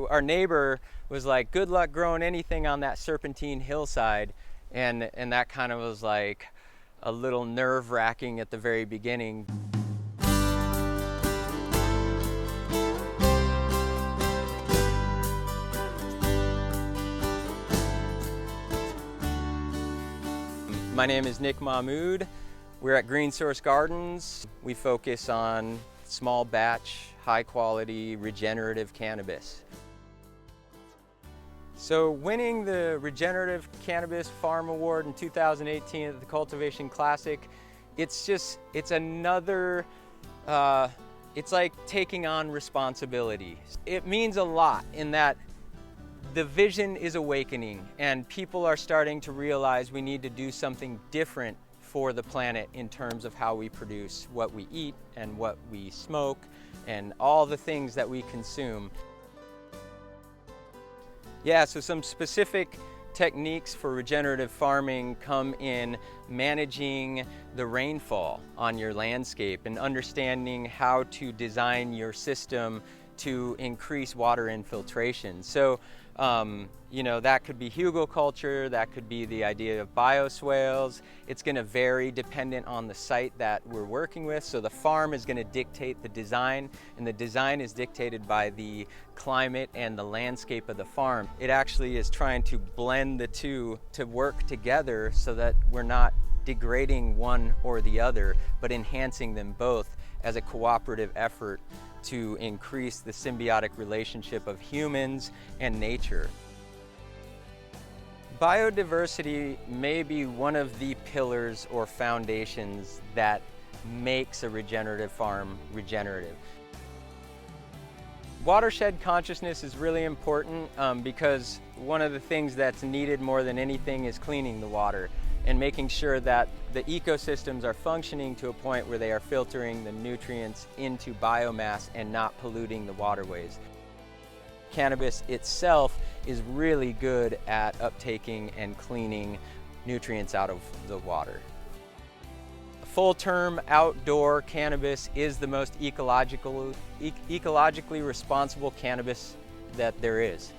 our neighbor was like, good luck growing anything on that serpentine hillside. And that kind of was like a little nerve-wracking at the very beginning. My name is Nick Mahmood. We're at Green Source Gardens. We focus on small batch, high quality, regenerative cannabis. So winning the Regenerative Cannabis Farm Award in 2018 at the Cultivation Classic, it's another, it's like taking on responsibility. It means a lot in that the vision is awakening and people are starting to realize we need to do something different for the planet in terms of how we produce what we eat and what we smoke and all the things that we consume. Yeah, so some specific techniques for regenerative farming come in managing the rainfall on your landscape and understanding how to design your system to increase water infiltration. So, you know, that could be hugelkultur, that could be the idea of bioswales. It's going to vary dependent on the site that we're working with. So the farm is going to dictate the design, and the design is dictated by the climate and the landscape of the farm. It actually is trying to blend the two to work together so that we're not degrading one or the other, but enhancing them both as a cooperative effort to increase the symbiotic relationship of humans and nature. Biodiversity may be one of the pillars or foundations that makes a regenerative farm regenerative. Watershed consciousness is really important because one of the things that's needed more than anything is cleaning the water and making sure that the ecosystems are functioning to a point where they are filtering the nutrients into biomass and not polluting the waterways. Cannabis itself is really good at uptaking and cleaning nutrients out of the water. Full-term outdoor cannabis is the most ecologically responsible cannabis that there is.